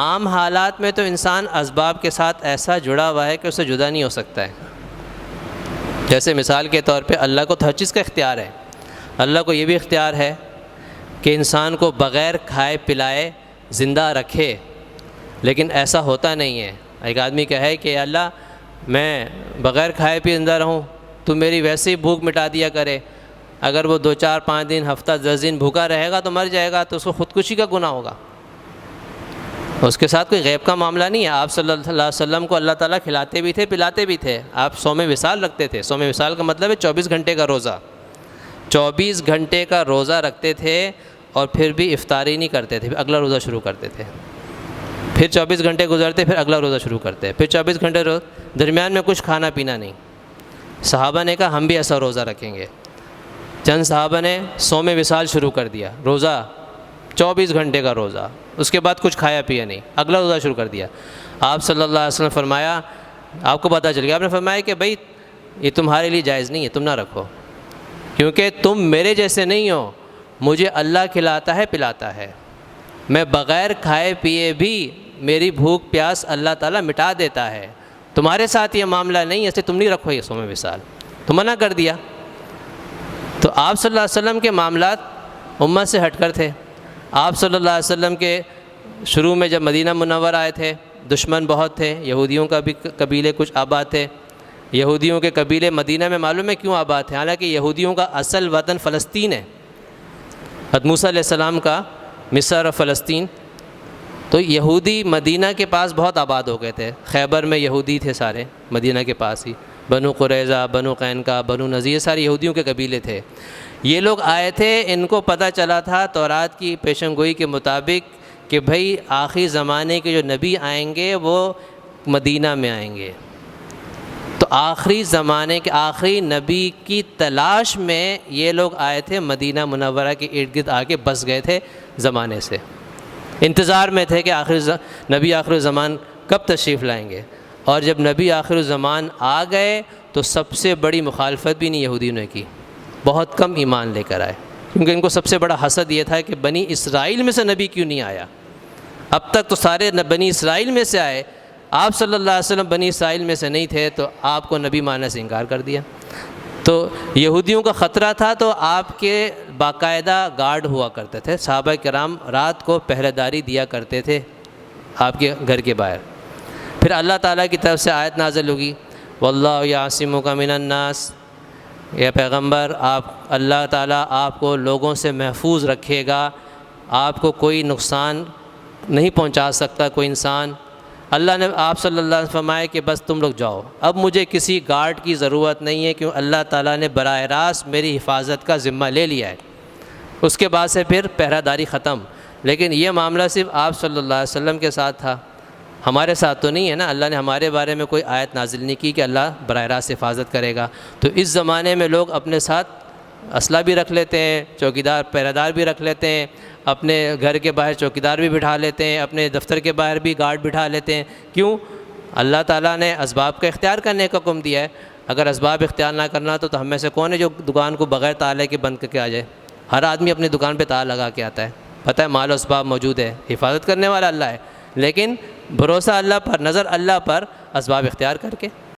عام حالات میں تو انسان اسباب کے ساتھ ایسا جڑا ہوا ہے کہ اسے جدا نہیں ہو سکتا ہے. جیسے مثال کے طور پہ اللہ کو تو ہر چیز کا اختیار ہے. اللہ کو یہ بھی اختیار ہے کہ انسان کو بغیر کھائے پلائے زندہ رکھے، لیکن ایسا ہوتا نہیں ہے. ایک آدمی کہے کہ اللہ میں بغیر کھائے پی زندہ رہوں، تو میری ویسے ہی بھوک مٹا دیا کرے. اگر وہ 2 4 5 دن ہفتہ 10 دن بھوکا رہے گا تو مر جائے گا، تو اس کو خودکشی کا گناہ ہوگا. اس کے ساتھ کوئی غیب کا معاملہ نہیں ہے. آپ صلی اللہ علیہ وسلم کو اللہ تعالیٰ کھلاتے بھی تھے پلاتے بھی تھے. آپ صوم وصال رکھتے تھے. صوم وصال کا مطلب ہے 24 گھنٹے کا روزہ. 24 گھنٹے کا روزہ رکھتے تھے اور پھر بھی افطاری نہیں کرتے تھے، پھر اگلا روزہ شروع کرتے تھے. پھر 24 گھنٹے گزرتے، پھر اگلا روزہ شروع کرتے، پھر 24 گھنٹے درمیان میں کچھ کھانا پینا نہیں. صحابہ نے کہا ہم بھی ایسا روزہ رکھیں گے. چند صحابہ نے صوم وصال شروع کر دیا، روزہ 24 گھنٹے کا روزہ، اس کے بعد کچھ کھایا پیا نہیں، اگلا روزہ شروع کر دیا. آپ صلی اللہ علیہ وسلم فرمایا، آپ کو پتہ چل گیا، آپ نے فرمایا کہ بھائی یہ تمہارے لیے جائز نہیں ہے، تم نہ رکھو، کیونکہ تم میرے جیسے نہیں ہو. مجھے اللہ کھلاتا ہے پلاتا ہے، میں بغیر کھائے پیے بھی میری بھوک پیاس اللہ تعالیٰ مٹا دیتا ہے. تمہارے ساتھ یہ معاملہ نہیں ہے، اس لیے تم نہیں رکھو یہ صوم وصال. تو منع کر دیا. تو آپ صلی اللہ علیہ وسلم کے معاملات امت سے ہٹ کر تھے. آپ صلی اللہ علیہ وسلم کے شروع میں جب مدینہ منورہ آئے تھے، دشمن بہت تھے. یہودیوں کا بھی قبیلے کچھ آباد تھے. یہودیوں کے قبیلے مدینہ میں معلوم ہے کیوں آباد تھے، حالانکہ یہودیوں کا اصل وطن فلسطین ہے. حضرت موسیٰ علیہ السلام کا مصر اور فلسطین. تو یہودی مدینہ کے پاس بہت آباد ہو گئے تھے. خیبر میں یہودی تھے سارے، مدینہ کے پاس ہی. بنو قریظہ، بنو قینقاع، بنو نذیر، سارے یہودیوں کے قبیلے تھے. یہ لوگ آئے تھے، ان کو پتہ چلا تھا تورات کی پیشن گوئی کے مطابق کہ بھئی آخری زمانے کے جو نبی آئیں گے وہ مدینہ میں آئیں گے. تو آخری زمانے کے آخری نبی کی تلاش میں یہ لوگ آئے تھے، مدینہ منورہ کے ارد گرد آ کے بس گئے تھے زمانے سے. انتظار میں تھے کہ نبی آخر الزمان کب تشریف لائیں گے. اور جب نبی آخر الزمان آ گئے تو سب سے بڑی مخالفت بھی نہیں یہودیوں نے کی. بہت کم ایمان لے کر آئے، کیونکہ ان کو سب سے بڑا حسد یہ تھا کہ بنی اسرائیل میں سے نبی کیوں نہیں آیا. اب تک تو سارے بنی اسرائیل میں سے آئے، آپ صلی اللہ علیہ وسلم بنی اسرائیل میں سے نہیں تھے، تو آپ کو نبی ماننے سے انکار کر دیا. تو یہودیوں کا خطرہ تھا، تو آپ کے باقاعدہ گارڈ ہوا کرتے تھے. صحابہ کرام رات کو پہرے داری دیا کرتے تھے آپ کے گھر کے باہر. پھر اللہ تعالیٰ کی طرف سے آیت نازل ہوگی، واللہ یعصمک من الناس. یا پیغمبر، اللہ تعالیٰ آپ کو لوگوں سے محفوظ رکھے گا، آپ کو کوئی نقصان نہیں پہنچا سکتا کوئی انسان. اللہ نے آپ صلی اللہ علیہ وسلم فرمایا کہ بس تم لوگ جاؤ، اب مجھے کسی گارڈ کی ضرورت نہیں ہے، کیوں اللہ تعالیٰ نے براہ راست میری حفاظت کا ذمہ لے لیا ہے. اس کے بعد سے پھر پہرہ داری ختم. لیکن یہ معاملہ صرف آپ صلی اللہ علیہ وسلم کے ساتھ تھا، ہمارے ساتھ تو نہیں ہے نا. اللہ نے ہمارے بارے میں کوئی آیت نازل نہیں کی کہ اللہ براہ راست حفاظت کرے گا. تو اس زمانے میں لوگ اپنے ساتھ اسلحہ بھی رکھ لیتے ہیں، چوکیدار پہرہ دار بھی رکھ لیتے ہیں، اپنے گھر کے باہر چوکیدار بھی بٹھا لیتے ہیں، اپنے دفتر کے باہر بھی گارڈ بٹھا لیتے ہیں. کیوں؟ اللہ تعالیٰ نے اسباب کا اختیار کرنے کا حکم دیا ہے. اگر اسباب اختیار نہ کرنا تو ہم میں سے کون ہے جو دکان کو بغیر تالے کے بند کر کے آ جائے؟ ہر آدمی اپنی دکان پہ تالا لگا کے آتا ہے. پتہ ہے مال و اسباب موجود ہے، حفاظت کرنے والا اللہ ہے، لیکن بھروسہ اللہ پر، نظر اللہ پر، اسباب اختیار کر کے